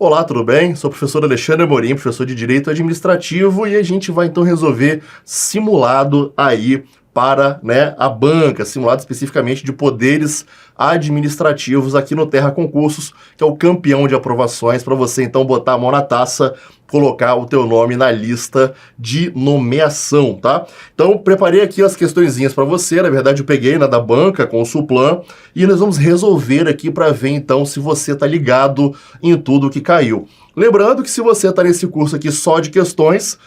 Olá, tudo bem? Sou o professor Alexandre Amorim, professor de Direito Administrativo, e a gente vai então resolver simulado aí para, a banca, simulado especificamente de poderes administrativos aqui no Terra Concursos, que é o campeão de aprovações, para você então botar a mão na taça, colocar o teu nome na lista de nomeação, tá? Então, preparei aqui as questõezinhas para você, na verdade eu peguei na da banca com o Suplan, e nós vamos resolver aqui para ver então se você tá ligado em tudo que caiu. Lembrando que se você está nesse curso aqui só de questões,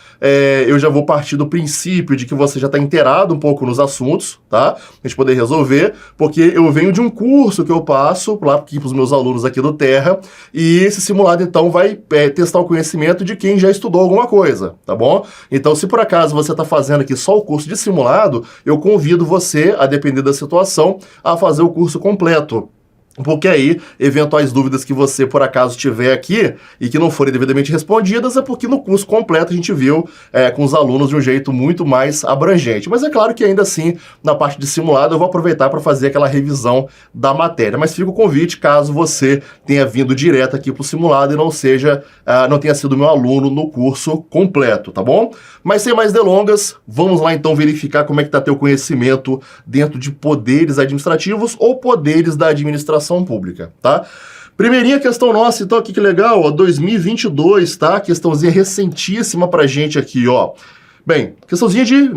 eu já vou partir do princípio de que você já está inteirado um pouco nos assuntos, tá? A gente poder resolver, porque eu venho de um curso que eu passo lá aqui para os meus alunos aqui do Terra, e esse simulado então vai testar o conhecimento de quem já estudou alguma coisa, tá bom? Então, se por acaso você está fazendo aqui só o curso de simulado, eu convido você, a depender da situação, a fazer o curso completo. Porque aí, eventuais dúvidas que você, por acaso, tiver aqui e que não forem devidamente respondidas, é porque no curso completo a gente viu com os alunos de um jeito muito mais abrangente. Mas é claro que ainda assim, na parte de simulado, eu vou aproveitar para fazer aquela revisão da matéria. Mas fica o convite, caso você tenha vindo direto aqui para o simulado e não tenha sido meu aluno no curso completo, tá bom? Mas sem mais delongas, vamos lá então verificar como é que está teu conhecimento dentro de poderes administrativos ou poderes da administração pública, tá? Primeirinha questão nossa, então, aqui que legal, ó, 2022, tá? Questãozinha recentíssima pra gente aqui, ó. Bem, questãozinha de,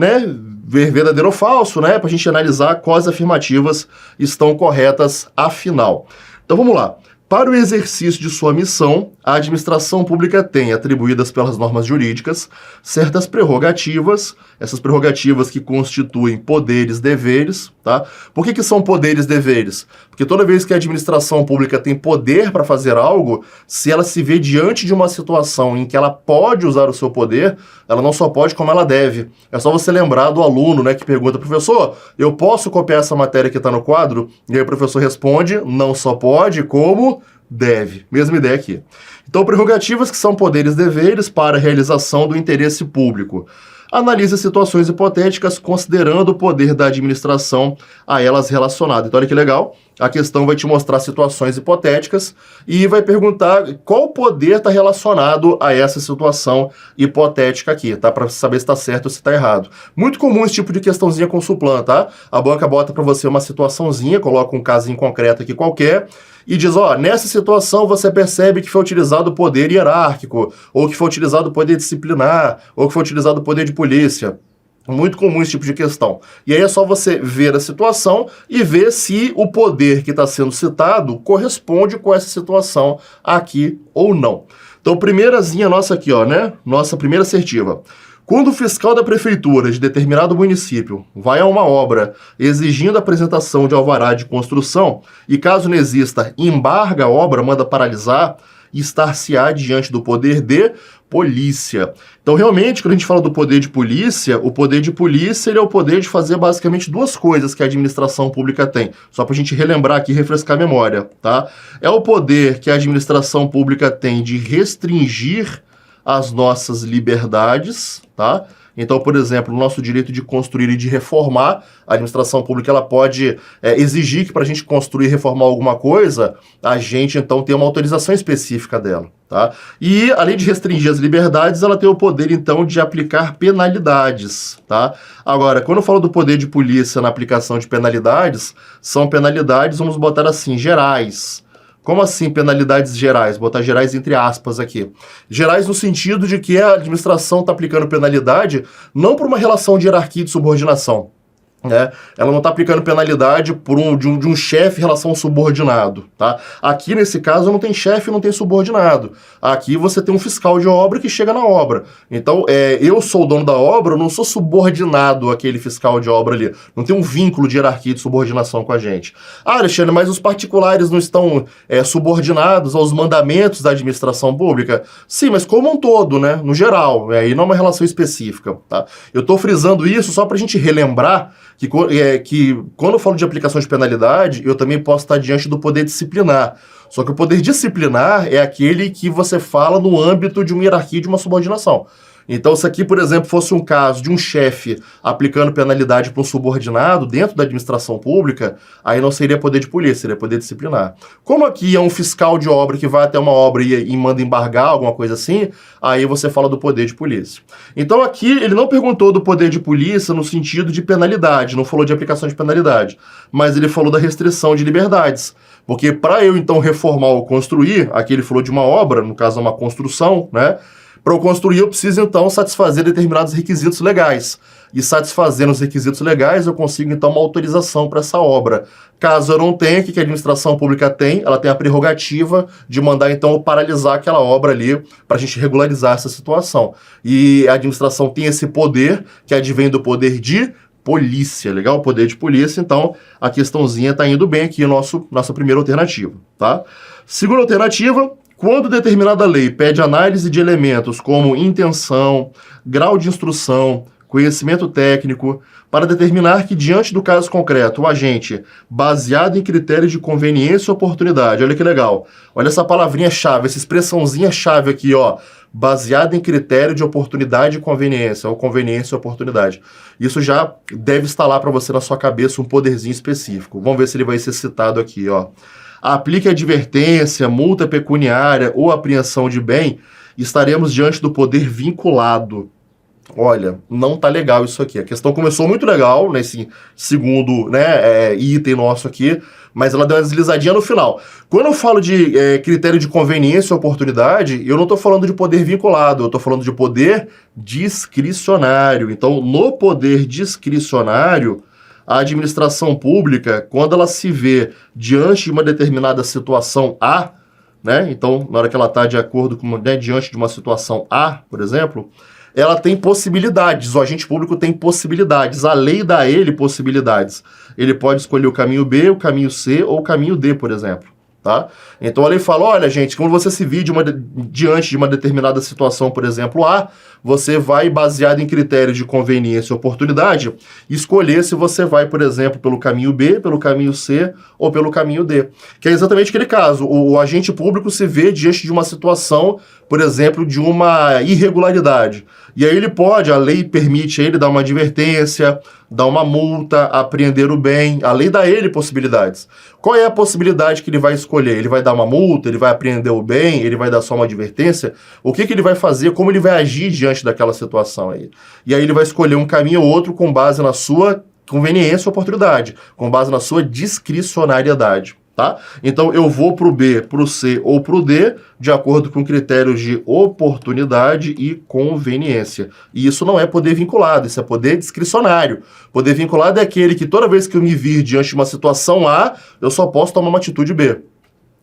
verdadeiro ou falso, pra gente analisar quais afirmativas estão corretas afinal. Então, vamos lá. Para o exercício de sua missão, a administração pública tem, atribuídas pelas normas jurídicas, certas prerrogativas, essas prerrogativas que constituem poderes, deveres, tá? Por que são poderes, deveres? Porque toda vez que a administração pública tem poder para fazer algo, se ela se vê diante de uma situação em que ela pode usar o seu poder, ela não só pode, como ela deve. É só você lembrar do aluno, que pergunta, professor, eu posso copiar essa matéria que está no quadro? E aí o professor responde, não só pode, como deve. Mesma ideia aqui. Então, prerrogativas que são poderes, deveres para a realização do interesse público. Analise situações hipotéticas considerando o poder da administração a elas relacionado. Então, olha que legal. A questão vai te mostrar situações hipotéticas e vai perguntar qual poder está relacionado a essa situação hipotética aqui, tá? Para saber se está certo ou se está errado. Muito comum esse tipo de questãozinha com Suplan, tá? A banca bota para você uma situaçãozinha, coloca um casinho concreto aqui qualquer e diz, ó, nessa situação você percebe que foi utilizado o poder hierárquico, ou que foi utilizado o poder disciplinar, ou que foi utilizado o poder de polícia. Muito comum esse tipo de questão. E aí é só você ver a situação e ver se o poder que está sendo citado corresponde com essa situação aqui ou não. Então, primeirazinha nossa aqui, ó, Nossa primeira assertiva. Quando o fiscal da prefeitura de determinado município vai a uma obra exigindo a apresentação de alvará de construção e, caso não exista, embarga a obra, manda paralisar, estar-se-á diante do poder de polícia. Então, realmente, quando a gente fala do poder de polícia, o poder de polícia ele é o poder de fazer basicamente duas coisas que a administração pública tem. Só para a gente relembrar aqui e refrescar a memória, tá? É o poder que a administração pública tem de restringir as nossas liberdades, tá? Então, por exemplo, o nosso direito de construir e de reformar, a administração pública ela pode exigir que para a gente construir e reformar alguma coisa, a gente então tem uma autorização específica dela, tá? E, além de restringir as liberdades, ela tem o poder então de aplicar penalidades, tá? Agora, quando eu falo do poder de polícia na aplicação de penalidades, são penalidades, vamos botar assim, gerais. Como assim penalidades gerais? Botar gerais entre aspas aqui. Gerais no sentido de que a administração está aplicando penalidade não por uma relação de hierarquia e de subordinação. Ela não está aplicando penalidade de um chefe em relação ao subordinado, tá? Aqui, nesse caso, não tem chefe e não tem subordinado. Aqui você tem um fiscal de obra que chega na obra. Então, eu sou o dono da obra, eu não sou subordinado àquele fiscal de obra ali. Não tem um vínculo de hierarquia e de subordinação com a gente. Ah, Alexandre, mas os particulares não estão subordinados aos mandamentos da administração pública? Sim, mas como um todo, no geral. E não uma relação específica, tá? Eu estou frisando isso só para a gente relembrar que quando eu falo de aplicação de penalidade, eu também posso estar diante do poder disciplinar. Só que o poder disciplinar é aquele que você fala no âmbito de uma hierarquia e de uma subordinação. Então, se aqui, por exemplo, fosse um caso de um chefe aplicando penalidade para um subordinado dentro da administração pública, aí não seria poder de polícia, seria poder disciplinar. Como aqui é um fiscal de obra que vai até uma obra e manda embargar, alguma coisa assim, aí você fala do poder de polícia. Então aqui ele não perguntou do poder de polícia no sentido de penalidade, não falou de aplicação de penalidade, mas ele falou da restrição de liberdades. Porque para eu então reformar ou construir, aqui ele falou de uma obra, no caso uma construção, né? Para eu construir, eu preciso, então, satisfazer determinados requisitos legais. E satisfazendo os requisitos legais, eu consigo, então, uma autorização para essa obra. Caso eu não tenha, o que a administração pública tem? Ela tem a prerrogativa de mandar, então, paralisar aquela obra ali para a gente regularizar essa situação. E a administração tem esse poder, que advém do poder de polícia, legal? Poder de polícia, então, a questãozinha está indo bem aqui, nossa primeira alternativa, tá? Segunda alternativa: quando determinada lei pede análise de elementos como intenção, grau de instrução, conhecimento técnico, para determinar que, diante do caso concreto, o agente, baseado em critérios de conveniência e oportunidade, olha que legal, olha essa palavrinha-chave, essa expressãozinha-chave aqui, ó, baseado em critério de oportunidade e conveniência, ou conveniência e oportunidade. Isso já deve instalar para você na sua cabeça um poderzinho específico. Vamos ver se ele vai ser citado aqui, ó. Aplique advertência, multa pecuniária ou apreensão de bem, estaremos diante do poder vinculado. Olha, não tá legal isso aqui. A questão começou muito legal nesse segundo, né, item nosso aqui, mas ela deu uma deslizadinha no final. Quando eu falo de critério de conveniência e oportunidade, eu não estou falando de poder vinculado, eu estou falando de poder discricionário. Então, no poder discricionário, a administração pública, quando ela se vê diante de uma determinada situação A, né? Então, na hora que ela está de acordo com, né, diante de uma situação A, por exemplo, ela tem possibilidades, o agente público tem possibilidades, a lei dá a ele possibilidades. Ele pode escolher o caminho B, o caminho C ou o caminho D, por exemplo. Tá? Então a lei fala, olha gente, quando você se vê diante de uma determinada situação, por exemplo, A, você vai, baseado em critérios de conveniência e oportunidade, escolher se você vai, por exemplo, pelo caminho B, pelo caminho C ou pelo caminho D. Que é exatamente aquele caso, o agente público se vê diante de uma situação, por exemplo, de uma irregularidade. E aí ele pode, a lei permite a ele dar uma advertência, dar uma multa, apreender o bem, a lei dá a ele possibilidades. Qual é a possibilidade que ele vai escolher? Ele vai dar uma multa, ele vai apreender o bem, ele vai dar só uma advertência? O que ele vai fazer, como ele vai agir diante daquela situação aí? E aí ele vai escolher um caminho ou outro com base na sua conveniência ou oportunidade, com base na sua discricionariedade. Tá? Então eu vou para o B, para o C ou para o D de acordo com critérios de oportunidade e conveniência. E isso não é poder vinculado, isso é poder discricionário. Poder vinculado é aquele que toda vez que eu me vir diante de uma situação A, eu só posso tomar uma atitude B.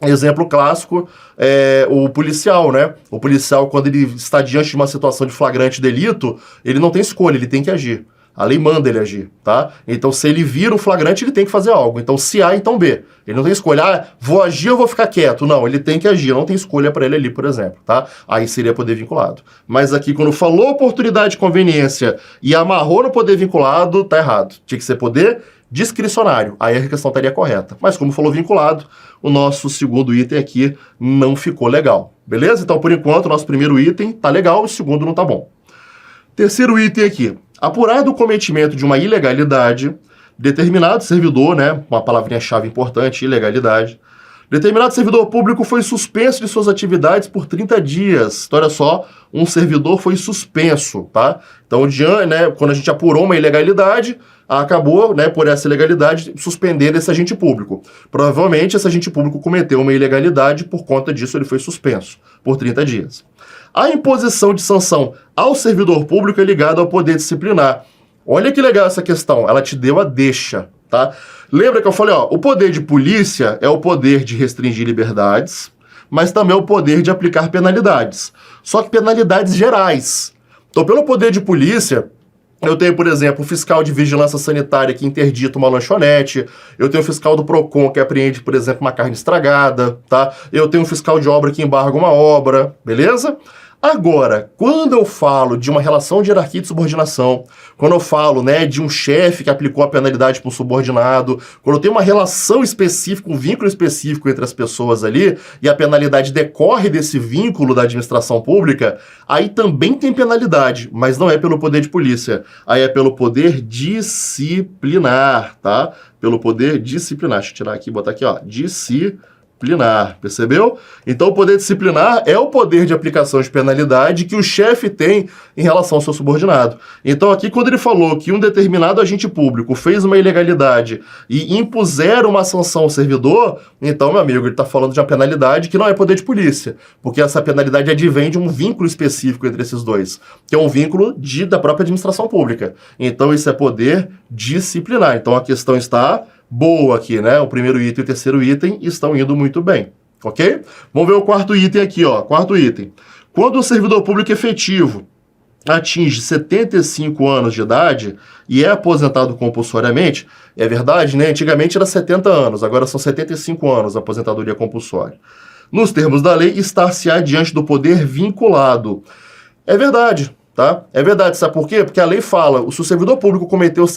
Exemplo clássico é o policial, né? O policial, quando ele está diante de uma situação de flagrante delito, ele não tem escolha, ele tem que agir. A lei manda ele agir, tá? Então, se ele vira um flagrante, ele tem que fazer algo. Então, se A, então B. Ele não tem escolha. Ah, vou agir ou vou ficar quieto? Não, ele tem que agir. Não tem escolha para ele ali, por exemplo, tá? Aí seria poder vinculado. Mas aqui, quando falou oportunidade e conveniência e amarrou no poder vinculado, tá errado. Tinha que ser poder discricionário. Aí a questão estaria correta. Mas como falou vinculado, o nosso segundo item aqui não ficou legal. Beleza? Então, por enquanto, o nosso primeiro item tá legal, o segundo não tá bom. Terceiro item aqui. Apurado o cometimento de uma ilegalidade, determinado servidor, né, uma palavrinha-chave importante, ilegalidade, determinado servidor público foi suspenso de suas atividades por 30 dias. Então, olha só, um servidor foi suspenso, tá? Então, né, quando a gente apurou uma ilegalidade, acabou, né, por essa ilegalidade, suspendendo esse agente público. Provavelmente, esse agente público cometeu uma ilegalidade, por conta disso ele foi suspenso por 30 dias. A imposição de sanção ao servidor público é ligada ao poder disciplinar. Olha que legal essa questão, ela te deu a deixa, tá? Lembra que eu falei, ó, o poder de polícia é o poder de restringir liberdades, mas também é o poder de aplicar penalidades. Só que penalidades gerais. Então, pelo poder de polícia, eu tenho, por exemplo, o fiscal de vigilância sanitária que interdita uma lanchonete, eu tenho o fiscal do PROCON que apreende, por exemplo, uma carne estragada, tá? Eu tenho o fiscal de obra que embarga uma obra, beleza? Agora, quando eu falo de uma relação de hierarquia de subordinação, quando eu falo, né, de um chefe que aplicou a penalidade para um subordinado, quando eu tenho uma relação específica, um vínculo específico entre as pessoas ali, e a penalidade decorre desse vínculo da administração pública, aí também tem penalidade, mas não é pelo poder de polícia, aí é pelo poder disciplinar, tá? Pelo poder disciplinar. Deixa eu tirar aqui, botar aqui, ó, disciplinar, percebeu? Então o poder disciplinar é o poder de aplicação de penalidade que o chefe tem em relação ao seu subordinado. Então aqui quando ele falou que um determinado agente público fez uma ilegalidade e impuseram uma sanção ao servidor, então, meu amigo, ele está falando de uma penalidade que não é poder de polícia, porque essa penalidade advém de um vínculo específico entre esses dois, que é um vínculo da própria administração pública. Então isso é poder disciplinar. Então a questão está boa aqui, né? O primeiro item e o terceiro item estão indo muito bem, ok? Vamos ver o quarto item aqui, ó. Quarto item. Quando o servidor público efetivo atinge 75 anos de idade e é aposentado compulsoriamente, é verdade, né? Antigamente era 70 anos, agora são 75 anos a aposentadoria compulsória. Nos termos da lei, estar-se-á diante do poder vinculado. É verdade, tá? É verdade, sabe por quê? Porque a lei fala, se o servidor público completou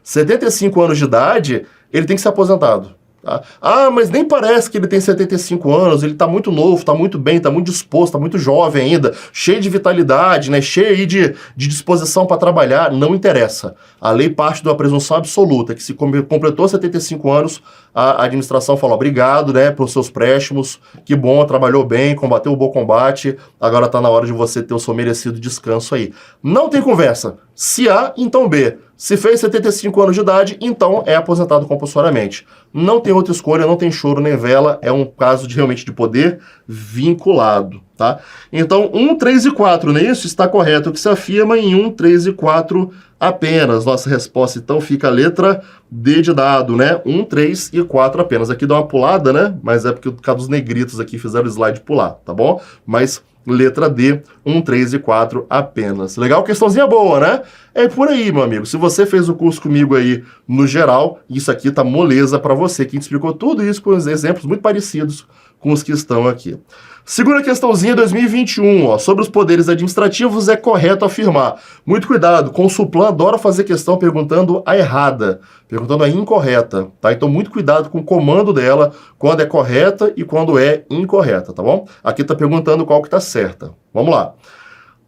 75 anos de idade, ele tem que ser aposentado. Tá? Ah, mas nem parece que ele tem 75 anos, ele está muito novo, está muito bem, está muito disposto, está muito jovem ainda, cheio de vitalidade, né? Cheio aí de disposição para trabalhar. Não interessa. A lei parte de uma presunção absoluta, que se completou 75 anos, a administração fala obrigado, né, pelos seus préstimos, que bom, trabalhou bem, combateu o bom combate, agora está na hora de você ter o seu merecido descanso aí. Não tem conversa. Se A, então B. Se fez 75 anos de idade, então é aposentado compulsoriamente. Não tem outra escolha, não tem choro nem vela, é um caso realmente de poder vinculado, tá? Então, 1, 3 e 4, não é isso? Está correto o que se afirma em 1, 3 e 4 apenas. Nossa resposta, então, fica a letra D de dado, né? 1, 3 e 4 apenas. Aqui dá uma pulada, né? Mas é porque por causa dos negritos aqui fizeram o slide pular, tá bom? Mas letra D, 1, 3 e 4 apenas. Legal? Questãozinha boa, né? É por aí, meu amigo. Se você fez o curso comigo aí no geral, isso aqui tá moleza para você, que a gente explicou tudo isso com os exemplos muito parecidos com os que estão aqui. Segunda questãozinha, 2021, ó, sobre os poderes administrativos, é correto afirmar. Muito cuidado, Consulplan adora fazer questão perguntando a errada, perguntando a incorreta, tá? Então, muito cuidado com o comando dela, quando é correta e quando é incorreta, tá bom? Aqui tá perguntando qual que tá certa. Vamos lá.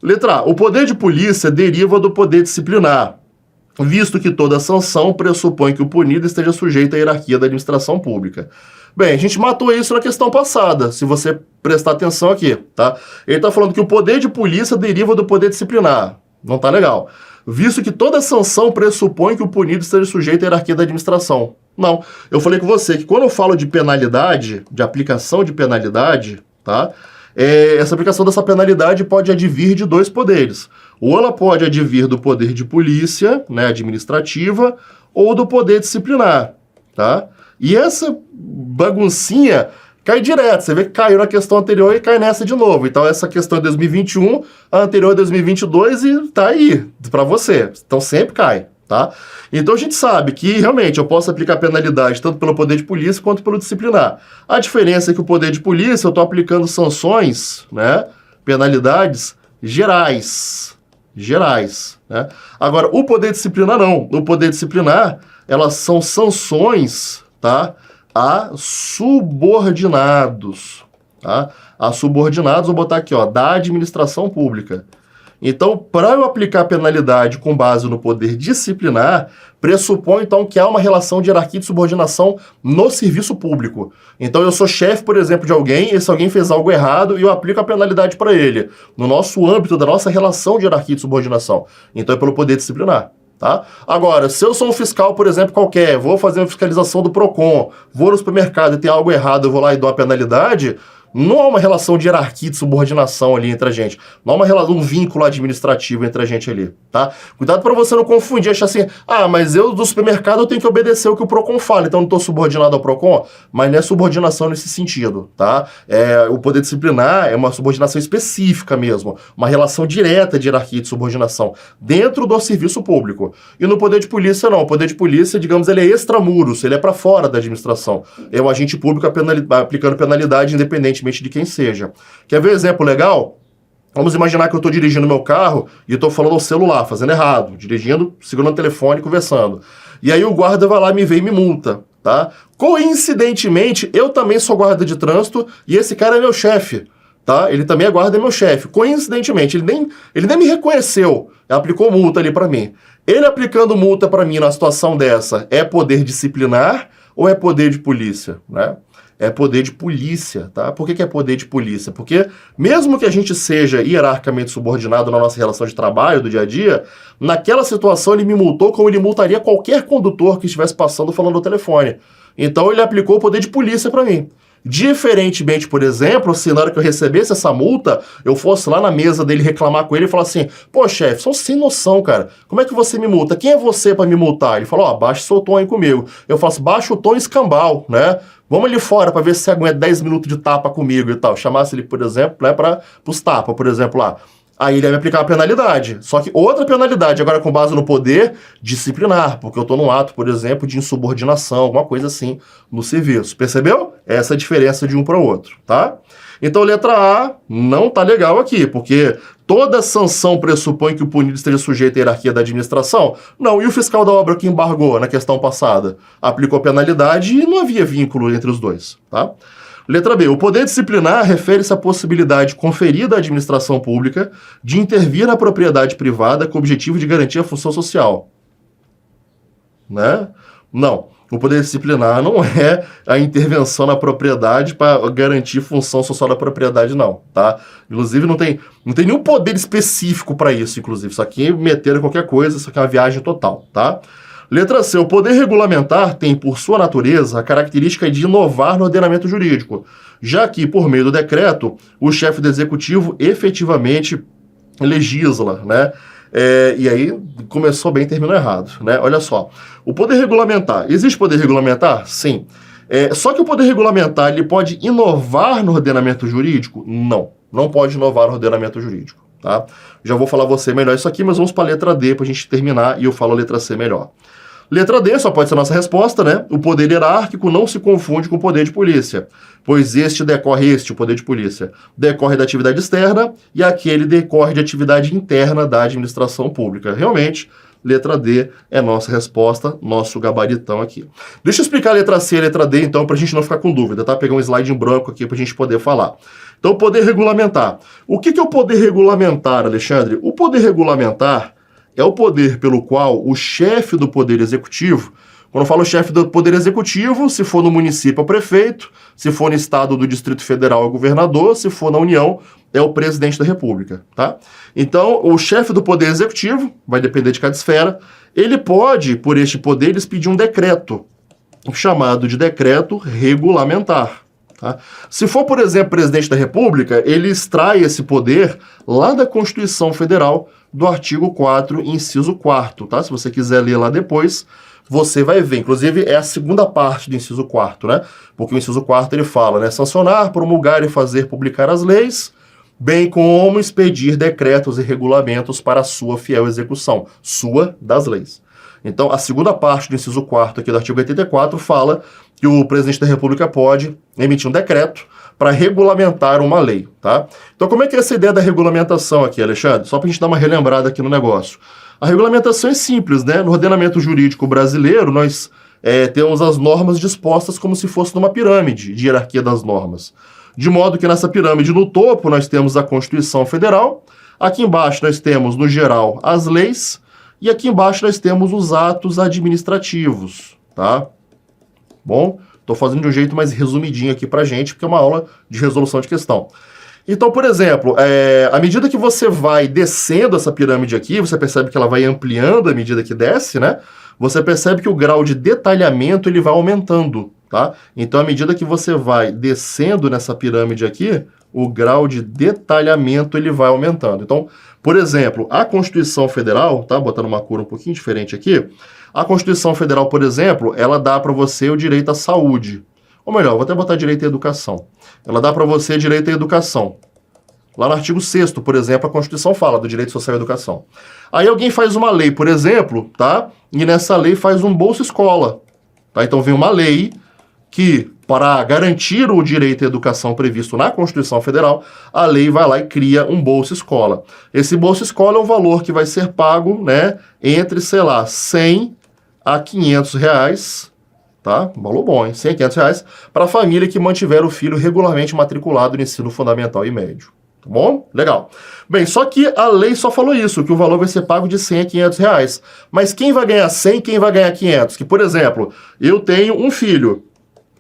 Letra A. O poder de polícia deriva do poder disciplinar, visto que toda sanção pressupõe que o punido esteja sujeito à hierarquia da administração pública. Bem, a gente matou isso na questão passada, se você prestar atenção aqui, tá? Ele tá falando que o poder de polícia deriva do poder disciplinar. Não tá legal. Visto que toda sanção pressupõe que o punido esteja sujeito à hierarquia da administração. Não. Eu falei com você que quando eu falo de penalidade, de aplicação de penalidade, tá? Essa aplicação dessa penalidade pode advir de dois poderes. Ou ela pode advir do poder de polícia, né, administrativa, ou do poder disciplinar, tá? E essa baguncinha cai direto. Você vê que caiu na questão anterior e cai nessa de novo. Então essa questão é 2021, a anterior é 2022 e tá aí para você. Então sempre cai, tá? Então a gente sabe que realmente eu posso aplicar penalidade tanto pelo poder de polícia quanto pelo disciplinar. A diferença é que o poder de polícia eu estou aplicando sanções, né, penalidades gerais, né? Agora o poder disciplinar não. O poder disciplinar elas são sanções, tá, a subordinados, tá? A subordinados, vou botar aqui, ó, da administração pública. Então, para eu aplicar penalidade com base no poder disciplinar, pressupõe, então, que há uma relação de hierarquia de subordinação no serviço público. Então, eu sou chefe, por exemplo, de alguém, e se alguém fez algo errado, e eu aplico a penalidade para ele, no nosso âmbito da nossa relação de hierarquia de subordinação. Então, é pelo poder disciplinar. Tá? Agora, se eu sou um fiscal, por exemplo, qualquer, vou fazer uma fiscalização do PROCON, vou no supermercado e tem algo errado, eu vou lá e dou uma penalidade, não há uma relação de hierarquia de subordinação ali entre a gente. Não há uma relação, um vínculo administrativo entre a gente ali, tá? Cuidado para você não confundir, achar assim, mas eu do supermercado eu tenho que obedecer o que o PROCON fala, então eu não estou subordinado ao PROCON, mas não é subordinação nesse sentido, tá? O poder disciplinar é uma subordinação específica mesmo, uma relação direta de hierarquia de subordinação dentro do serviço público. E no poder de polícia não, o poder de polícia, digamos, ele é extramuros, ele é para fora da administração. É o agente público aplicando penalidade independente independentemente de quem seja. Quer ver um exemplo legal? Vamos imaginar que eu estou dirigindo meu carro e estou falando ao celular, fazendo errado, dirigindo, segurando o telefone, conversando. E aí o guarda vai lá, me vê e me multa, tá? Coincidentemente, eu também sou guarda de trânsito e esse cara é meu chefe, tá? Ele também é guarda, é meu chefe. Coincidentemente, ele nem me reconheceu, aplicou multa ali para mim. Ele aplicando multa para mim na situação dessa, é poder disciplinar ou é poder de polícia, né? É poder de polícia, tá? Por que é poder de polícia? Porque mesmo que a gente seja hierarquicamente subordinado na nossa relação de trabalho, do dia a dia, naquela situação ele me multou como ele multaria qualquer condutor que estivesse passando falando no telefone. Então ele aplicou o poder de polícia para mim. Diferentemente, por exemplo, se na hora que eu recebesse essa multa, eu fosse lá na mesa dele reclamar com ele e falar assim, pô, chefe, são sem noção, cara. Como é que você me multa? Quem é você para me multar? Ele falou, ó, baixa seu tom aí comigo. Eu faço, baixa o tom escambau, né? Vamos ali fora para ver se você aguenta 10 minutos de tapa comigo e tal. Chamasse ele, por exemplo, né, para os tapas, por exemplo, lá. Aí ele ia me aplicar uma penalidade. Só que outra penalidade, agora com base no poder disciplinar, porque eu estou num ato, por exemplo, de insubordinação, alguma coisa assim no serviço. Percebeu? Essa é a diferença de um para o outro, tá? Então, letra A não tá legal aqui, porque toda sanção pressupõe que o punido esteja sujeito à hierarquia da administração? Não. E o fiscal da obra que embargou na questão passada? Aplicou penalidade e não havia vínculo entre os dois, tá? Letra B. O poder disciplinar refere-se à possibilidade conferida à administração pública de intervir na propriedade privada com o objetivo de garantir a função social. Né? Não. O poder disciplinar não é a intervenção na propriedade para garantir função social da propriedade, não, tá? Inclusive, não tem nenhum poder específico para isso, inclusive. Isso aqui meteram qualquer coisa, isso aqui é uma viagem total, tá? Letra C. O poder regulamentar tem, por sua natureza, a característica de inovar no ordenamento jurídico, já que, por meio do decreto, o chefe do executivo efetivamente legisla, né? E aí, começou bem e terminou errado, né? Olha só, o poder regulamentar, existe poder regulamentar? Sim. Só que o poder regulamentar, ele pode inovar no ordenamento jurídico? Não, não pode inovar no ordenamento jurídico, tá? Já vou falar você melhor isso aqui, mas vamos para a letra D para a gente terminar e eu falo a letra C melhor. Letra D só pode ser a nossa resposta, né? O poder hierárquico não se confunde com o poder de polícia, pois o poder de polícia, decorre da atividade externa e aquele decorre de atividade interna da administração pública. Realmente, letra D é nossa resposta, nosso gabaritão aqui. Deixa eu explicar a letra C e a letra D, então, para a gente não ficar com dúvida, tá? Pegar um slide em branco aqui para a gente poder falar. Então, poder regulamentar. O que é o poder regulamentar, Alexandre? O poder regulamentar é o poder pelo qual o chefe do Poder Executivo, quando eu falo chefe do Poder Executivo, se for no município é o prefeito, se for no estado do Distrito Federal é o governador, se for na União é o presidente da República, tá? Então, o chefe do Poder Executivo, vai depender de cada esfera, ele pode, por este poder, eles pedir um decreto, chamado de decreto regulamentar. Tá? Se for, por exemplo, presidente da República, ele extrai esse poder lá da Constituição Federal, do artigo 4, inciso 4º, tá? Se você quiser ler lá depois, você vai ver. Inclusive, é a segunda parte do inciso 4º, né? Porque o inciso 4º ele fala, né? Sancionar, promulgar e fazer publicar as leis, bem como expedir decretos e regulamentos para a sua fiel execução, sua das leis. Então, a segunda parte do inciso 4º aqui do artigo 84 fala que o presidente da República pode emitir um decreto para regulamentar uma lei, tá? Então, como é que é essa ideia da regulamentação aqui, Alexandre? Só para a gente dar uma relembrada aqui no negócio. A regulamentação é simples, né? No ordenamento jurídico brasileiro, nós temos as normas dispostas como se fosse numa pirâmide de hierarquia das normas. De modo que nessa pirâmide, no topo, nós temos a Constituição Federal, aqui embaixo nós temos, no geral, as leis, e aqui embaixo nós temos os atos administrativos, tá? Bom, estou fazendo de um jeito mais resumidinho aqui pra gente, porque é uma aula de resolução de questão. Então, por exemplo, à medida que você vai descendo essa pirâmide aqui, você percebe que ela vai ampliando à medida que desce, né? Você percebe que o grau de detalhamento ele vai aumentando, tá? Então, à medida que você vai descendo nessa pirâmide aqui, o grau de detalhamento ele vai aumentando. Então, por exemplo, a Constituição Federal, tá? Botando uma cor um pouquinho diferente aqui, a Constituição Federal, por exemplo, ela dá para você o direito à saúde. Ou melhor, vou até botar direito à educação. Ela dá para você direito à educação. Lá no artigo 6º, por exemplo, a Constituição fala do direito social à educação. Aí alguém faz uma lei, por exemplo, tá? E nessa lei faz um Bolsa Escola. Tá? Então vem uma lei que para garantir o direito à educação previsto na Constituição Federal, a lei vai lá e cria um Bolsa Escola. Esse Bolsa Escola é um valor que vai ser pago, né, entre, sei lá, 100 a 500 reais, tá? Um valor bom, hein? 100 a 500 reais, para a família que mantiver o filho regularmente matriculado no ensino fundamental e médio. Tá bom? Legal. Bem, só que a lei só falou isso, que o valor vai ser pago de 100 a 500 reais. Mas quem vai ganhar 100, quem vai ganhar 500? Que, por exemplo, eu tenho um filho,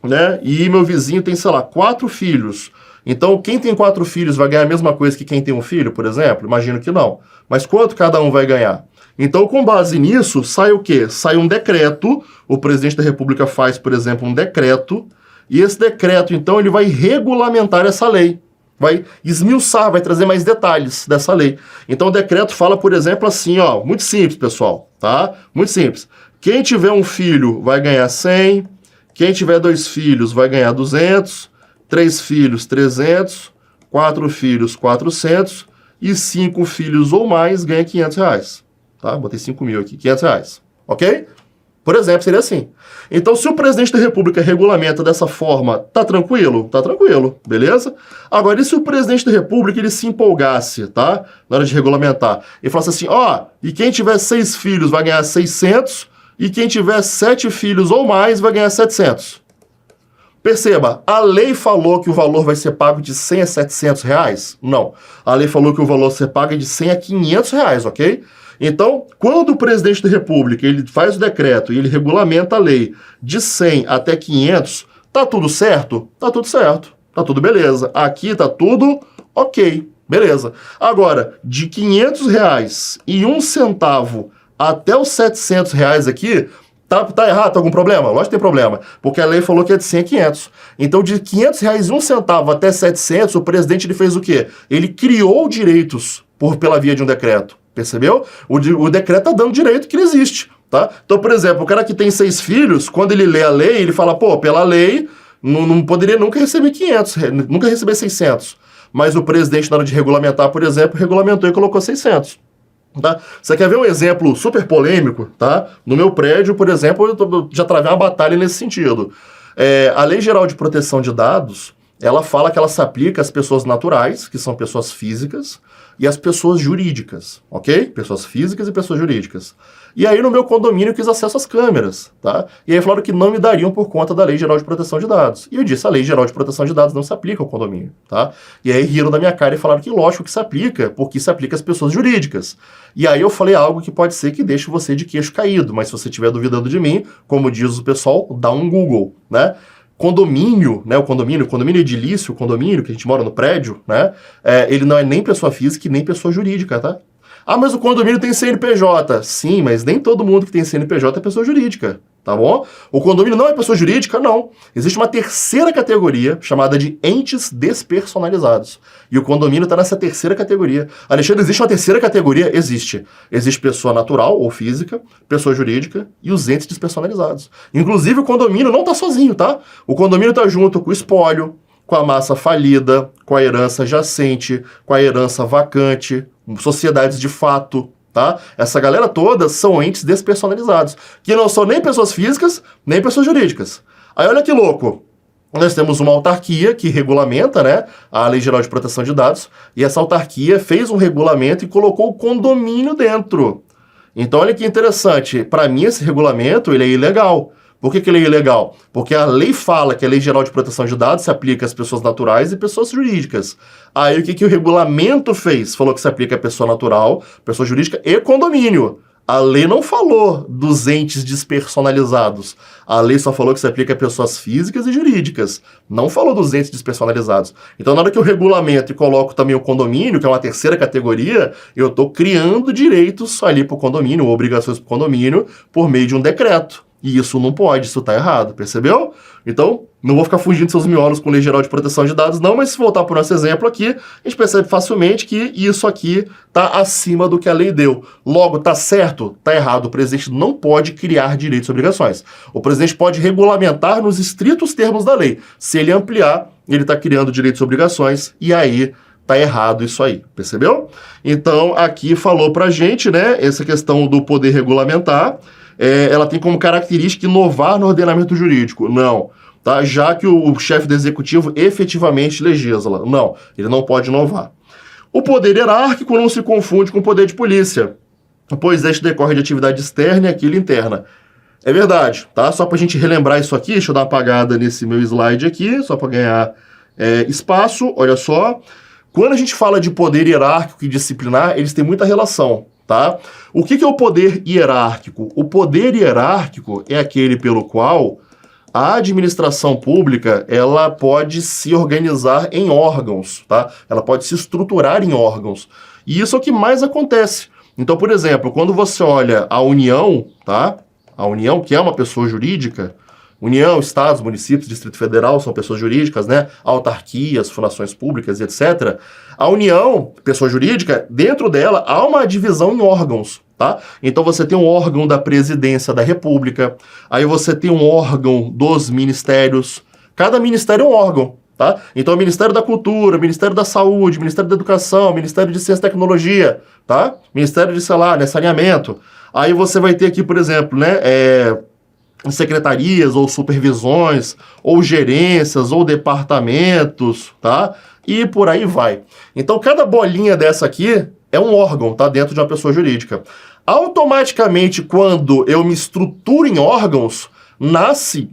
né? E meu vizinho tem, sei lá, 4 filhos. Então, quem tem 4 filhos vai ganhar a mesma coisa que quem tem um filho, por exemplo? Imagino que não. Mas quanto cada um vai ganhar? Então, com base nisso, sai o quê? Sai um decreto, o presidente da República faz, por exemplo, um decreto, e esse decreto, então, ele vai regulamentar essa lei. Vai esmiuçar, vai trazer mais detalhes dessa lei. Então o decreto fala, por exemplo, assim, ó, muito simples, pessoal, tá? Muito simples. Quem tiver um filho vai ganhar 100, quem tiver 2 filhos vai ganhar 200, 3 filhos 300, 4 filhos 400 e 5 filhos ou mais ganha 500 reais, tá? Botei 5 mil aqui, 500 reais, ok? Por exemplo, seria assim. Então, se o presidente da República regulamenta dessa forma, tá tranquilo? Tá tranquilo, beleza? Agora, e se o presidente da República ele se empolgasse, tá? Na hora de regulamentar, e falasse assim, ó, e quem tiver 6 filhos vai ganhar 600, e quem tiver 7 filhos ou mais vai ganhar 700. Perceba, a lei falou que o valor vai ser pago de 100 a 700 reais? Não. A lei falou que o valor vai ser pago de 100 a 500 reais, ok? Então, quando o presidente da República ele faz o decreto e ele regulamenta a lei de 100 até 500, tá tudo certo? Tá tudo certo, tá tudo beleza. Aqui tá tudo ok, beleza. Agora, de 500 reais e 1 centavo até os 700 reais aqui, tá errado? Tá algum problema? Lógico que tem problema, porque a lei falou que é de 100 a 500. Então, de 500 reais e 1 centavo até 700, o presidente ele fez o quê? Ele criou direitos pela via de um decreto. Percebeu? O decreto tá dando direito que não existe, tá? Então, por exemplo, o cara que tem 6 filhos, quando ele lê a lei, ele fala, pô, pela lei, não poderia nunca receber 500, nunca receber 600. Mas o presidente, na hora de regulamentar, por exemplo, regulamentou e colocou 600. Tá? Você quer ver um exemplo super polêmico? Tá? No meu prédio, por exemplo, eu já travei uma batalha nesse sentido. A Lei Geral de Proteção de Dados, ela fala que ela se aplica às pessoas naturais, que são pessoas físicas, e as pessoas jurídicas, ok? Pessoas físicas e pessoas jurídicas. E aí no meu condomínio eu quis acesso às câmeras, tá? E aí falaram que não me dariam por conta da Lei Geral de Proteção de Dados. E eu disse, a Lei Geral de Proteção de Dados não se aplica ao condomínio, tá? E aí riram da minha cara e falaram que lógico que se aplica, porque se aplica às pessoas jurídicas. E aí eu falei algo que pode ser que deixe você de queixo caído, mas se você estiver duvidando de mim, como diz o pessoal, dá um Google, né? Condomínio, né, o condomínio edilício, o condomínio que a gente mora no prédio, né, ele não é nem pessoa física e nem pessoa jurídica, tá? Ah, mas o condomínio tem CNPJ. Sim, mas nem todo mundo que tem CNPJ é pessoa jurídica, tá bom? O condomínio não é pessoa jurídica, não. Existe uma terceira categoria chamada de entes despersonalizados. E o condomínio está nessa terceira categoria. Alexandre, existe uma terceira categoria? Existe. Existe pessoa natural ou física, pessoa jurídica e os entes despersonalizados. Inclusive, o condomínio não está sozinho, tá? O condomínio está junto com o espólio, com a massa falida, com a herança jacente, com a herança vacante, sociedades de fato, tá? Essa galera toda são entes despersonalizados, que não são nem pessoas físicas, nem pessoas jurídicas. Aí olha que louco, nós temos uma autarquia que regulamenta, né, a Lei Geral de Proteção de Dados, e essa autarquia fez um regulamento e colocou o condomínio dentro. Então olha que interessante, para mim esse regulamento ele é ilegal. Por que ele é ilegal? Porque a lei fala que a Lei Geral de Proteção de Dados se aplica às pessoas naturais e pessoas jurídicas. Aí o que o regulamento fez? Falou que se aplica a pessoa natural, pessoa jurídica e condomínio. A lei não falou dos entes despersonalizados. A lei só falou que se aplica a pessoas físicas e jurídicas. Não falou dos entes despersonalizados. Então, na hora que eu regulamento e coloco também o condomínio, que é uma terceira categoria, eu estou criando direitos ali para o condomínio, ou obrigações para o condomínio, por meio de um decreto. E isso não pode, isso tá errado, percebeu? Então, não vou ficar fugindo de seus miolos com Lei Geral de Proteção de Dados, não, mas se voltar para o nosso exemplo aqui, a gente percebe facilmente que isso aqui tá acima do que a lei deu. Logo, tá certo? Tá errado. O presidente não pode criar direitos e obrigações. O presidente pode regulamentar nos estritos termos da lei. Se ele ampliar, ele tá criando direitos e obrigações, e aí tá errado isso aí, percebeu? Então, aqui falou pra gente, né, essa questão do poder regulamentar, ela tem como característica inovar no ordenamento jurídico. Não. tá? Já que o chefe do executivo efetivamente legisla. Não, ele não pode inovar. O poder hierárquico não se confunde com o poder de polícia, pois este decorre de atividade externa e aquilo interna. É verdade, tá? Só para a gente relembrar isso aqui, deixa eu dar uma apagada nesse meu slide aqui, só para ganhar espaço, olha só. Quando a gente fala de poder hierárquico e disciplinar, eles têm muita relação, tá? O que é o poder hierárquico? O poder hierárquico é aquele pelo qual a administração pública, ela pode se organizar em órgãos, tá? Ela pode se estruturar em órgãos. E isso é o que mais acontece. Então, por exemplo, quando você olha a União, tá? A União, que é uma pessoa jurídica, União, Estados, municípios, Distrito Federal são pessoas jurídicas, né? Autarquias, fundações públicas, etc. A União, pessoa jurídica, dentro dela há uma divisão em órgãos, tá? Então você tem um órgão da Presidência da República, aí você tem um órgão dos ministérios. Cada ministério é um órgão, tá? Então o Ministério da Cultura, Ministério da Saúde, Ministério da Educação, Ministério de Ciência e Tecnologia, tá? Ministério de, sei lá, né, saneamento. Aí você vai ter aqui, por exemplo, né, secretarias ou supervisões, ou gerências, ou departamentos, tá? E por aí vai. Então, cada bolinha dessa aqui é um órgão, tá? Dentro de uma pessoa jurídica. Automaticamente, quando eu me estruturo em órgãos, nasce,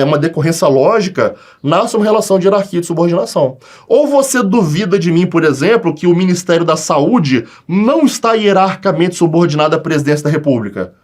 uma decorrência lógica, nasce uma relação de hierarquia e de subordinação. Ou você duvida de mim, por exemplo, que o Ministério da Saúde não está hierarquicamente subordinado à Presidência da República?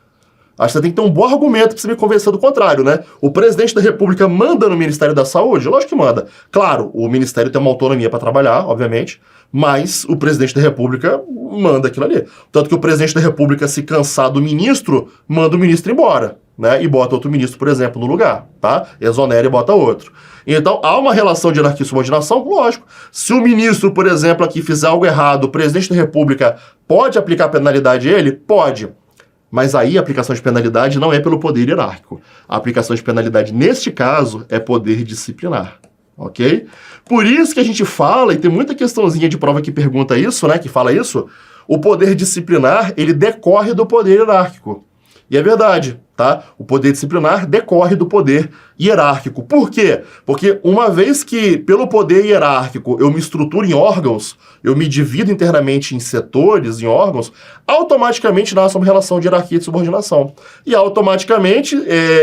Acho que você tem que ter um bom argumento para você me convencer do contrário, né? O presidente da República manda no Ministério da Saúde? Lógico que manda. Claro, o Ministério tem uma autonomia para trabalhar, obviamente, mas o presidente da República manda aquilo ali. Tanto que o presidente da República, se cansar do ministro, manda o ministro embora, né? E bota outro ministro, por exemplo, no lugar, tá? Exonera e bota outro. Então, há uma relação de hierarquia e subordinação? Lógico. Se o ministro, por exemplo, aqui fizer algo errado, o presidente da República pode aplicar penalidade a ele? Pode. Mas aí a aplicação de penalidade não é pelo poder hierárquico. A aplicação de penalidade, neste caso, é poder disciplinar, ok? Por isso que a gente fala, e tem muita questãozinha de prova que pergunta isso, né, que fala isso, o poder disciplinar, ele decorre do poder hierárquico. E é verdade, tá? O poder disciplinar decorre do poder hierárquico. Por quê? Porque uma vez que, pelo poder hierárquico, eu me estruturo em órgãos, eu me divido internamente em setores, em órgãos, automaticamente nasce uma relação de hierarquia e de subordinação. E automaticamente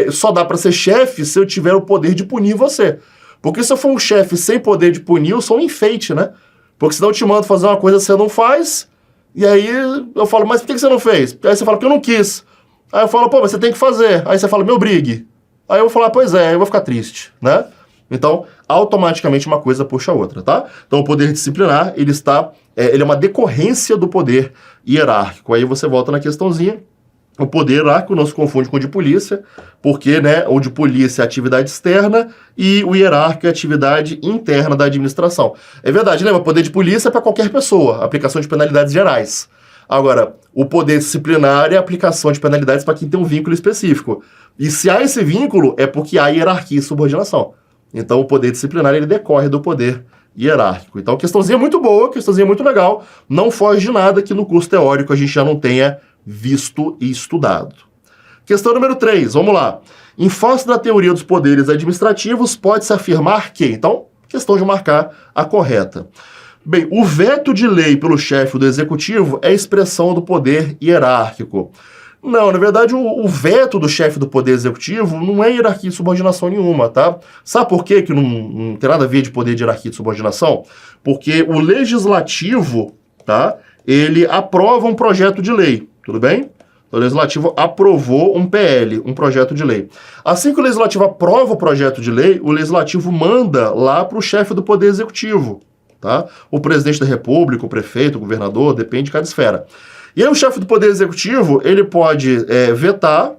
só dá para ser chefe se eu tiver o poder de punir você. Porque se eu for um chefe sem poder de punir, eu sou um enfeite, né? Porque senão eu te mando fazer uma coisa que você não faz, e aí eu falo, mas por que você não fez? Aí você fala, porque eu não quis. Aí eu falo, pô, mas você tem que fazer. Aí você fala, me obrigue. Aí eu vou falar, pois é, eu vou ficar triste, né? Então, automaticamente uma coisa puxa a outra, tá? Então, o poder disciplinar, ele é uma decorrência do poder hierárquico. Aí você volta na questãozinha. O poder hierárquico não se confunde com o de polícia, porque, né, o de polícia é atividade externa e o hierárquico é atividade interna da administração. É verdade, lembra? O poder de polícia é para qualquer pessoa, aplicação de penalidades gerais. Agora, o poder disciplinar é a aplicação de penalidades para quem tem um vínculo específico. E se há esse vínculo, é porque há hierarquia e subordinação. Então, o poder disciplinar, ele decorre do poder hierárquico. Então, questãozinha muito boa, questãozinha muito legal. Não foge de nada que no curso teórico a gente já não tenha visto e estudado. Questão número 3, vamos lá. Em face da teoria dos poderes administrativos, pode-se afirmar que... Então, questão de marcar a correta. Bem, o veto de lei pelo chefe do executivo é expressão do poder hierárquico. Não, na verdade, o veto do chefe do poder executivo não é hierarquia e subordinação nenhuma, tá? Sabe por quê que não tem nada a ver de poder de hierarquia e de subordinação? Porque o legislativo, tá? Ele aprova um projeto de lei, tudo bem? O legislativo aprovou um PL, um projeto de lei. Assim que o legislativo aprova o projeto de lei, o legislativo manda lá para o chefe do poder executivo. Tá? O presidente da república, o prefeito, o governador, depende de cada esfera. E aí o chefe do poder executivo, ele pode vetar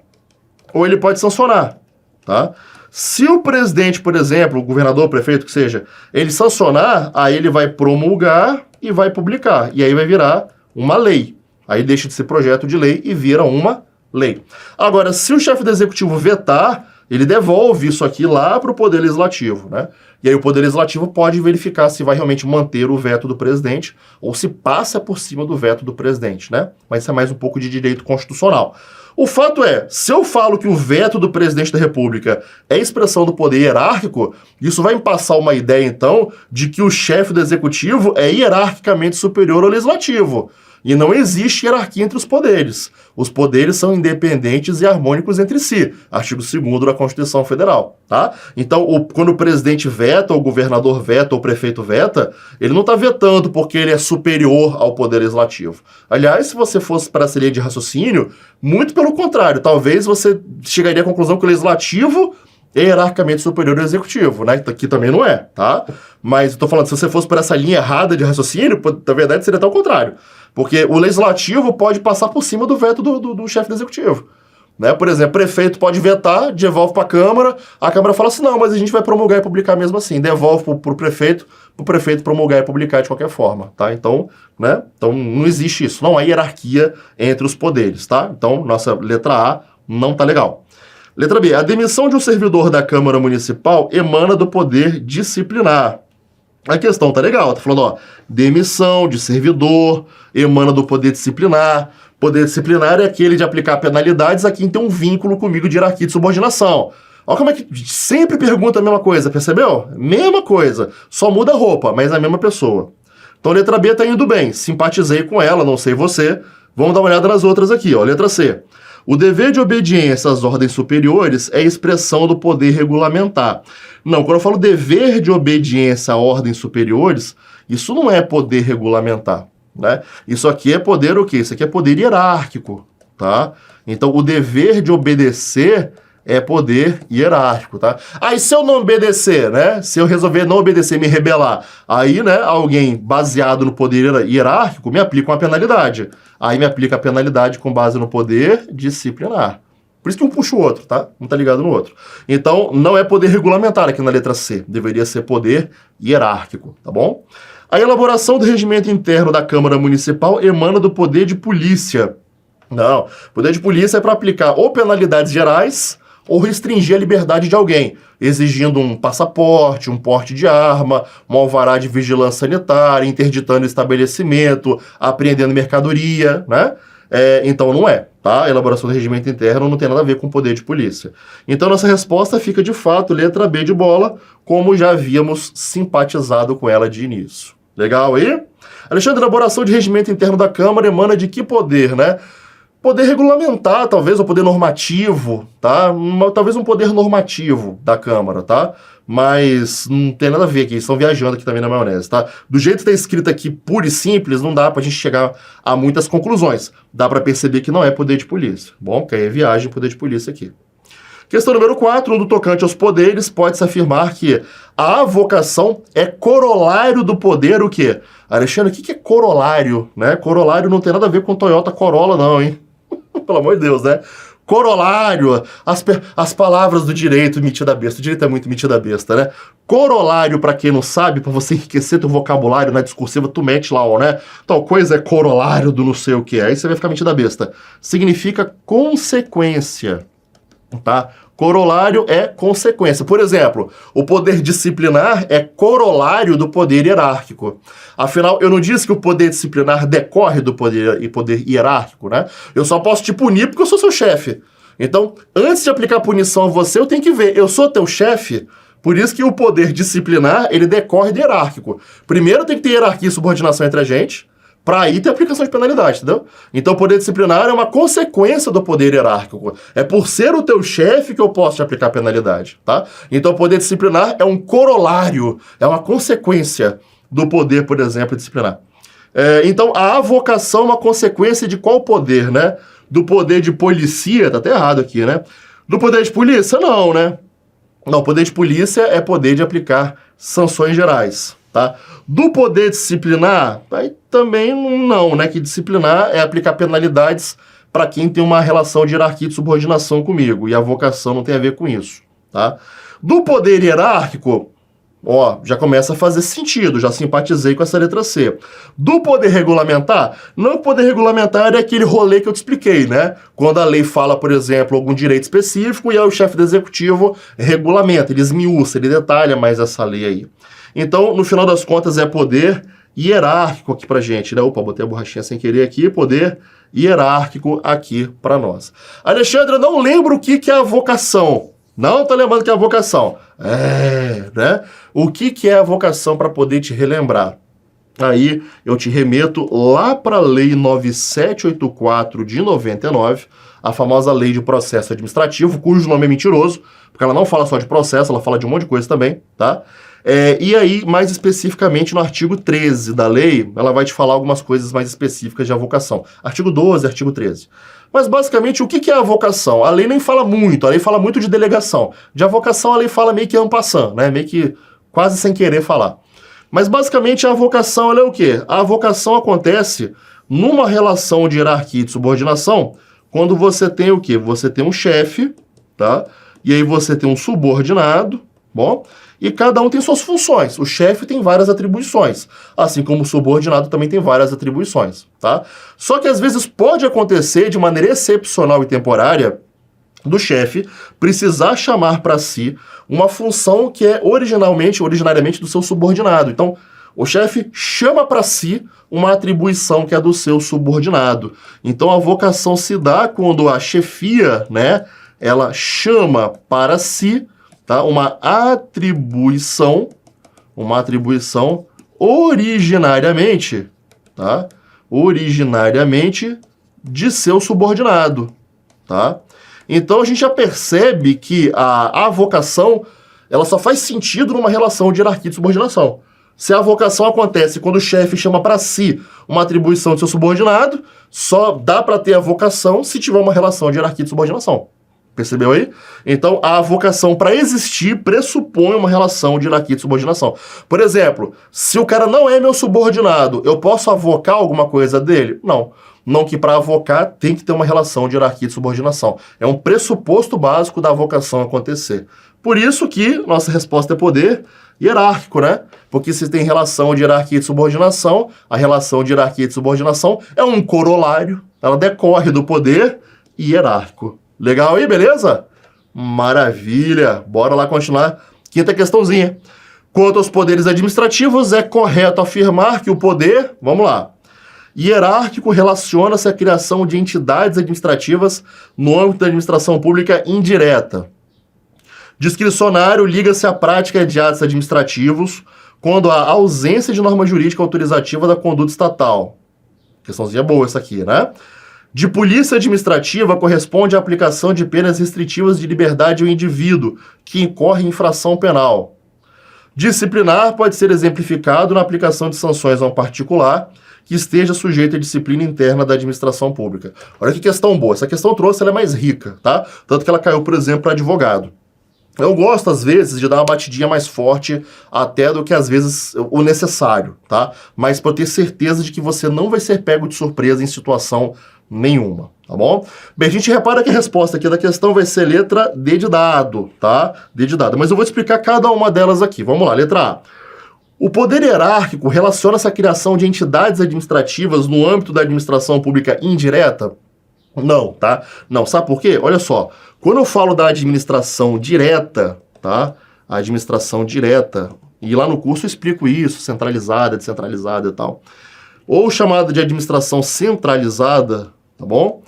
ou ele pode sancionar, tá? Se o presidente, por exemplo, o governador, o prefeito, que seja, ele sancionar, aí ele vai promulgar e vai publicar. E aí vai virar uma lei. Aí deixa de ser projeto de lei e vira uma lei. Agora, se o chefe do executivo vetar, ele devolve isso aqui lá para o poder legislativo, né? E aí o Poder Legislativo pode verificar se vai realmente manter o veto do presidente ou se passa por cima do veto do presidente, né? Mas isso é mais um pouco de direito constitucional. O fato é, se eu falo que o veto do presidente da República é expressão do poder hierárquico, isso vai me passar uma ideia, então, de que o chefe do executivo é hierarquicamente superior ao legislativo. E não existe hierarquia entre os poderes. Os poderes são independentes e harmônicos entre si. Artigo 2º da Constituição Federal, tá? Então, quando o presidente veta, ou o governador veta, ou o prefeito veta, ele não está vetando porque ele é superior ao poder legislativo. Aliás, se você fosse para essa linha de raciocínio, muito pelo contrário, talvez você chegaria à conclusão que o legislativo é hierarquicamente superior ao executivo, né? Que também não é, tá? Mas eu tô falando, se você fosse para essa linha errada de raciocínio, na verdade seria até o contrário. Porque o legislativo pode passar por cima do veto do chefe do executivo. Né? Por exemplo, o prefeito pode vetar, devolve para a Câmara fala assim, não, mas a gente vai promulgar e publicar mesmo assim. Devolve para o prefeito promulgar e publicar de qualquer forma, tá? Então, né? Então não existe isso, não há hierarquia entre os poderes, tá? Então, nossa letra A não tá legal. Letra B, a demissão de um servidor da Câmara Municipal emana do poder disciplinar. A questão tá legal, tá falando, ó, demissão de servidor, emana do poder disciplinar. Poder disciplinar é aquele de aplicar penalidades a quem tem um vínculo comigo de hierarquia de subordinação. Olha como é que sempre pergunta a mesma coisa, percebeu? Mesma coisa, só muda a roupa, mas é a mesma pessoa. Então letra B tá indo bem, simpatizei com ela, não sei você. Vamos dar uma olhada nas outras aqui, ó, letra C. O dever de obediência às ordens superiores é expressão do poder regulamentar. Não, quando eu falo dever de obediência a ordens superiores, isso não é poder regulamentar, né? Isso aqui é poder o quê? Isso aqui é poder hierárquico, tá? Então, o dever de obedecer é poder hierárquico, tá? Aí, se eu não obedecer, né? Se eu resolver não obedecer, me rebelar, aí, né, alguém baseado no poder hierárquico me aplica uma penalidade. Aí me aplica a penalidade com base no poder disciplinar. Por isso que um puxa o outro, tá? Um tá ligado no outro. Então, não é poder regulamentar aqui na letra C. Deveria ser poder hierárquico, tá bom? A elaboração do regimento interno da Câmara Municipal emana do poder de polícia. Não, poder de polícia é para aplicar ou penalidades gerais ou restringir a liberdade de alguém, exigindo um passaporte, um porte de arma, um alvará de vigilância sanitária, interditando o estabelecimento, apreendendo mercadoria, né? Então não é, tá? A elaboração do regimento interno não tem nada a ver com o poder de polícia. Então nossa resposta fica de fato letra B de bola, como já havíamos simpatizado com ela de início. Legal aí? Alexandre, elaboração de regimento interno da Câmara emana de que poder, né? Poder regulamentar, talvez, ou poder normativo, tá? Talvez um poder normativo da Câmara, tá? Mas não tem nada a ver aqui, estão viajando aqui também na maionese, tá? Do jeito que está escrito aqui, puro e simples, não dá pra gente chegar a muitas conclusões. Dá pra perceber que não é poder de polícia. Bom, que aí é viagem, poder de polícia aqui. Questão número 4, no tocante aos poderes, pode-se afirmar que a avocação é corolário do poder o quê? Alexandre, o que é corolário, né? Corolário não tem nada a ver com Toyota Corolla não, hein? Pelo amor de Deus, né? Corolário, as palavras do direito metida besta. O direito é muito metida besta, né? Corolário, pra quem não sabe, pra você enriquecer teu vocabulário na discursiva, tu mete lá, ó, né? Tal coisa é corolário do não sei o que. Aí você vai ficar metida besta. Significa consequência, tá? Corolário é consequência. Por exemplo, o poder disciplinar é corolário do poder hierárquico. Afinal, eu não disse que o poder disciplinar decorre do poder hierárquico, né? Eu só posso te punir porque eu sou seu chefe. Então, antes de aplicar punição a você, eu tenho que ver, eu sou teu chefe? Por isso que o poder disciplinar, ele decorre do hierárquico. Primeiro tem que ter hierarquia e subordinação entre a gente, para aí ter aplicação de penalidade, entendeu? Então o poder disciplinar é uma consequência do poder hierárquico. É por ser o teu chefe que eu posso te aplicar penalidade, tá? Então o poder disciplinar é um corolário, é uma consequência do poder, por exemplo, disciplinar. Então a avocação é uma consequência de qual poder, né? Do poder de polícia, tá até errado aqui, né? Do poder de polícia, não, né? Não, poder de polícia é poder de aplicar sanções gerais, tá? Do poder disciplinar, aí também não, né? Que disciplinar é aplicar penalidades para quem tem uma relação de hierarquia e de subordinação comigo, e a avocação não tem a ver com isso, tá? Do poder hierárquico, Ó, já começa a fazer sentido, já simpatizei com essa letra C. Do poder regulamentar, não poder regulamentar é aquele rolê que eu te expliquei, né? Quando a lei fala, por exemplo, algum direito específico e aí o chefe do executivo regulamenta, ele esmiuça, ele detalha mais essa lei aí. Então, no final das contas, é poder hierárquico aqui pra gente, né? Opa, botei a borrachinha sem querer aqui, poder hierárquico aqui pra nós. Alexandre, eu não lembro o que é a vocação. Não tô lembrando que é a vocação. Né? O que é a vocação para poder te relembrar? Aí eu te remeto lá para a Lei 9784 de 99, a famosa Lei de Processo Administrativo, cujo nome é mentiroso, porque ela não fala só de processo, ela fala de um monte de coisa também, tá? E aí, mais especificamente no artigo 13 da lei, ela vai te falar algumas coisas mais específicas de avocação. Artigo 12, artigo 13. Mas, basicamente, o que é a avocação? A lei nem fala muito, a lei fala muito de delegação. De avocação, a lei fala meio que en passant, né? Meio que quase sem querer falar. Mas, basicamente, a avocação ela é o quê? A avocação acontece numa relação de hierarquia e de subordinação quando você tem o quê? Você tem um chefe, tá? E aí você tem um subordinado, bom? E cada um tem suas funções. O chefe tem várias atribuições, assim como o subordinado também tem várias atribuições, tá? Só que às vezes pode acontecer de maneira excepcional e temporária do chefe precisar chamar para si uma função que é originariamente do seu subordinado. Então, o chefe chama para si uma atribuição que é do seu subordinado. Então, a vocação se dá quando a chefia, né, ela chama para si, tá, uma atribuição originariamente, tá, originariamente de seu subordinado, tá? Então a gente já percebe que a avocação, ela só faz sentido numa relação de hierarquia e de subordinação. Se a avocação acontece quando o chefe chama para si uma atribuição de seu subordinado, só dá para ter a vocação se tiver uma relação de hierarquia e de subordinação. Percebeu aí? Então, a avocação, para existir, pressupõe uma relação de hierarquia e de subordinação. Por exemplo, se o cara não é meu subordinado, eu posso avocar alguma coisa dele? Não. Não que para avocar tem que ter uma relação de hierarquia e de subordinação. É um pressuposto básico da avocação acontecer. Por isso que nossa resposta é poder hierárquico, né? Porque se tem relação de hierarquia e de subordinação, a relação de hierarquia e de subordinação é um corolário, ela decorre do poder hierárquico. Legal aí, beleza? Maravilha! Bora lá continuar. Quinta questãozinha. Quanto aos poderes administrativos, é correto afirmar que o poder, vamos lá, hierárquico relaciona-se à criação de entidades administrativas no âmbito da administração pública indireta. Discricionário liga-se à prática de atos administrativos quando há ausência de norma jurídica autorizativa da conduta estatal. Questãozinha boa essa aqui, né? De polícia administrativa corresponde à aplicação de penas restritivas de liberdade ao indivíduo que incorre em infração penal. Disciplinar pode ser exemplificado na aplicação de sanções a um particular que esteja sujeito à disciplina interna da administração pública. Olha que questão boa. Essa questão trouxe, ela é mais rica, tá? Tanto que ela caiu, por exemplo, para advogado. Eu gosto, às vezes, de dar uma batidinha mais forte até do que, às vezes, o necessário, tá? Mas para ter certeza de que você não vai ser pego de surpresa em situação nenhuma, tá bom? Bem, a gente repara que a resposta aqui da questão vai ser letra D de dado, tá? D de dado. Mas eu vou explicar cada uma delas aqui. Vamos lá, letra A. O poder hierárquico relaciona-se à criação de entidades administrativas no âmbito da administração pública indireta? Não, tá? Não, sabe por quê? Olha só, quando eu falo da administração direta, tá? A administração direta, e lá no curso eu explico isso, centralizada, descentralizada e tal, ou chamada de administração centralizada, tá bom?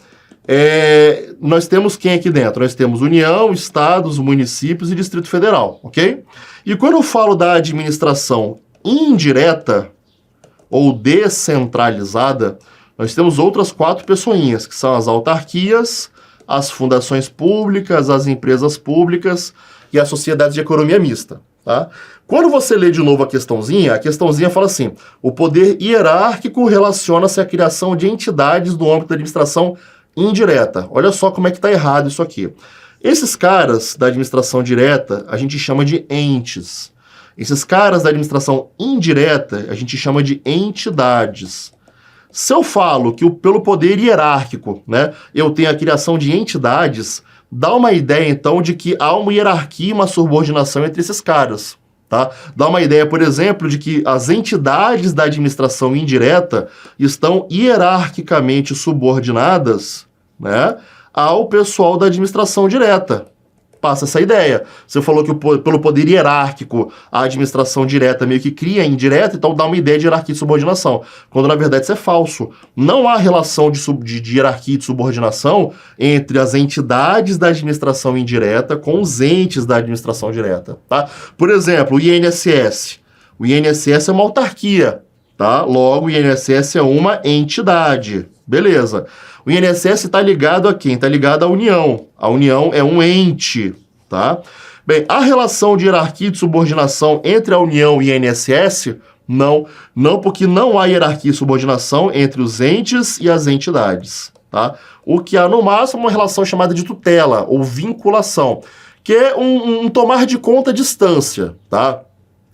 Nós temos quem aqui dentro? Nós temos União, Estados, municípios e Distrito Federal, ok? E quando eu falo da administração indireta ou descentralizada, nós temos outras 4 pessoinhas, que são as autarquias, as fundações públicas, as empresas públicas e as sociedades de economia mista, tá? Quando você lê de novo a questãozinha fala assim, o poder hierárquico relaciona-se à criação de entidades no âmbito da administração indireta. Olha só como é que está errado isso aqui. Esses caras da administração direta, a gente chama de entes. Esses caras da administração indireta, a gente chama de entidades. Se eu falo que pelo poder hierárquico, né, eu tenho a criação de entidades, dá uma ideia, então, de que há uma hierarquia e uma subordinação entre esses caras, Tá? Dá uma ideia, por exemplo, de que as entidades da administração indireta estão hierarquicamente subordinadas, né, ao pessoal da administração direta. Passa essa ideia. Você falou que pelo poder hierárquico a administração direta meio que cria a indireta, então dá uma ideia de hierarquia de subordinação, quando na verdade isso é falso. Não há relação de hierarquia e de subordinação entre as entidades da administração indireta com os entes da administração direta. Tá? Por exemplo, o INSS. O INSS é uma autarquia, tá? Logo, o INSS é uma entidade. Beleza. O INSS está ligado a quem? Está ligado à União. A União é um ente, tá? Bem, a relação de hierarquia e de subordinação entre a União e o INSS, não. Não, porque não há hierarquia e subordinação entre os entes e as entidades, tá? O que há no máximo é uma relação chamada de tutela ou vinculação, que é um tomar de conta à distância, tá?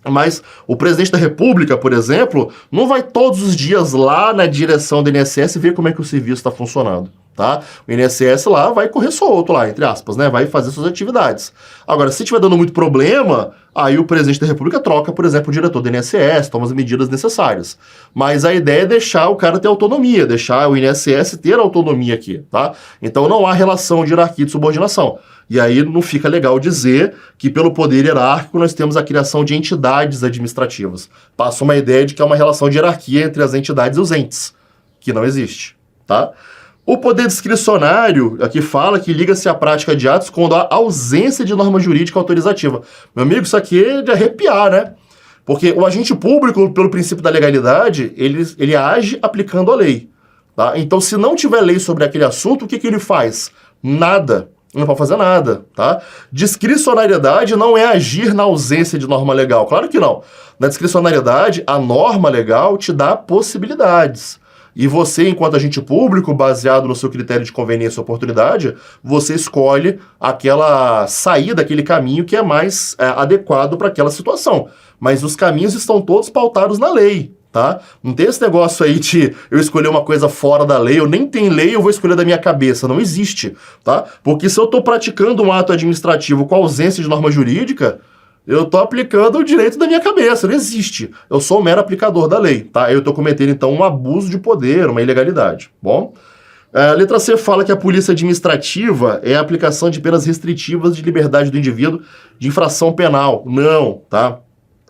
Mas o presidente da República, por exemplo, não vai todos os dias lá na direção do INSS ver como é que o serviço está funcionando, tá? O INSS lá vai correr solto lá, entre aspas, né? Vai fazer suas atividades. Agora, se estiver dando muito problema, aí o presidente da República troca, por exemplo, o diretor do INSS, toma as medidas necessárias. Mas a ideia é deixar o cara ter autonomia, deixar o INSS ter autonomia aqui, tá? Então não há relação de hierarquia e de subordinação. E aí não fica legal dizer que pelo poder hierárquico nós temos a criação de entidades administrativas. Passa uma ideia de que é uma relação de hierarquia entre as entidades e os entes, que não existe, tá? O poder discricionário, aqui fala que liga-se à prática de atos quando há ausência de norma jurídica autorizativa. Meu amigo, isso aqui é de arrepiar, né? Porque o agente público, pelo princípio da legalidade, ele age aplicando a lei, tá? Então, se não tiver lei sobre aquele assunto, o que ele faz? Nada. Não pode fazer nada, tá? Discricionariedade não é agir na ausência de norma legal. Claro que não. Na discricionariedade, a norma legal te dá possibilidades. E você, enquanto agente público, baseado no seu critério de conveniência e oportunidade, você escolhe aquela saída, aquele caminho que é mais adequado para aquela situação. Mas os caminhos estão todos pautados na lei, tá? Não tem esse negócio aí de eu escolher uma coisa fora da lei, eu nem tenho lei, eu vou escolher da minha cabeça. Não existe, tá? Porque se eu estou praticando um ato administrativo com ausência de norma jurídica, eu estou aplicando o direito da minha cabeça, não existe. Eu sou um mero aplicador da lei, tá? Eu estou cometendo, então, um abuso de poder, uma ilegalidade, bom? A letra C fala que a polícia administrativa é a aplicação de penas restritivas de liberdade do indivíduo de infração penal. Não, tá?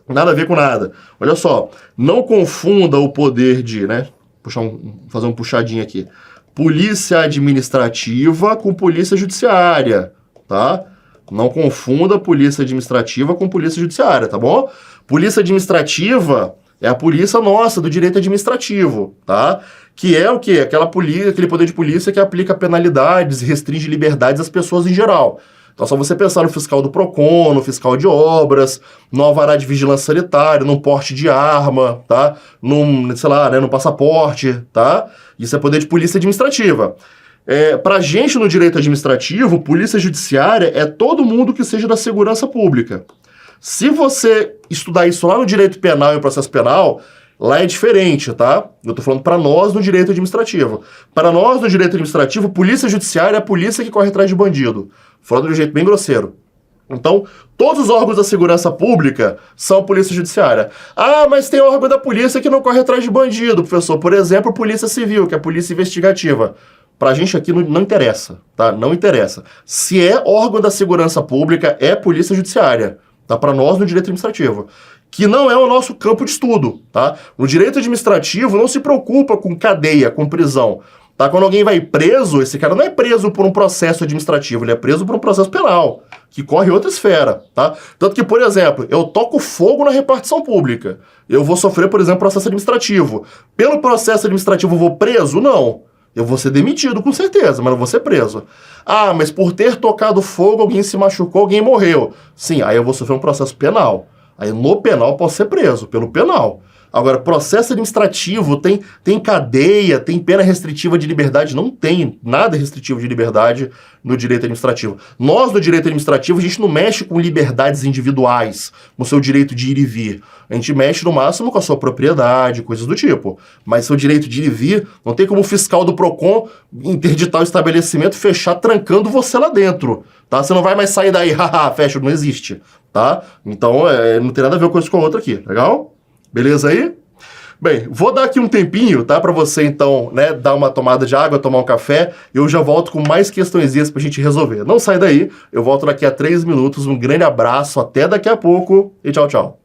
Nada a ver com nada. Olha só, não confunda o poder de, né? Fazer um puxadinho aqui. Polícia administrativa com polícia judiciária, tá? Não confunda polícia administrativa com polícia judiciária, tá bom? Polícia administrativa é a polícia nossa, do direito administrativo, tá? Que é o quê? Aquele poder de polícia que aplica penalidades e restringe liberdades às pessoas em geral. Então, só você pensar no fiscal do PROCON, no fiscal de obras, no alvará de vigilância sanitária, num porte de arma, tá? Sei lá, né, no passaporte, tá? Isso é poder de polícia administrativa. Pra gente no direito administrativo, polícia judiciária é todo mundo que seja da segurança pública. Se você estudar isso lá no direito penal e processo penal, lá é diferente, tá? Eu tô falando para nós no direito administrativo. Para nós no direito administrativo, polícia judiciária é a polícia que corre atrás de bandido. Falando de um jeito bem grosseiro. Então, todos os órgãos da segurança pública são polícia judiciária. Ah, mas tem órgão da polícia que não corre atrás de bandido, professor. Por exemplo, polícia civil, que é a polícia investigativa. Pra gente aqui não interessa, tá? Não interessa. Se é órgão da segurança pública, é polícia judiciária. Tá? Para nós no direito administrativo. Que não é o nosso campo de estudo, tá? No direito administrativo não se preocupa com cadeia, com prisão. Tá? Quando alguém vai preso, esse cara não é preso por um processo administrativo, ele é preso por um processo penal, que corre outra esfera, tá? Tanto que, por exemplo, eu toco fogo na repartição pública. Eu vou sofrer, por exemplo, processo administrativo. Pelo processo administrativo eu vou preso? Não. Eu vou ser demitido, com certeza, mas não vou ser preso. Ah, mas por ter tocado fogo, alguém se machucou, alguém morreu. Sim, aí eu vou sofrer um processo penal. Aí no penal eu posso ser preso, pelo penal. Agora, processo administrativo tem cadeia, tem pena restritiva de liberdade, não tem nada restritivo de liberdade no direito administrativo. Nós, no direito administrativo, a gente não mexe com liberdades individuais, com o seu direito de ir e vir. A gente mexe, no máximo, com a sua propriedade, coisas do tipo. Mas seu direito de ir e vir, não tem como o fiscal do PROCON interditar o estabelecimento, fechar, trancando você lá dentro. Tá? Você não vai mais sair daí, haha, fecha, não existe. tá? Então, não tem nada a ver uma coisa com a outra aqui, legal? Beleza aí? Bem, vou dar aqui um tempinho, tá? Pra você, então, né, dar uma tomada de água, tomar um café, e eu já volto com mais questõezinhas pra gente resolver. Não sai daí, eu volto daqui a 3 minutos, um grande abraço, até daqui a pouco, e tchau, tchau.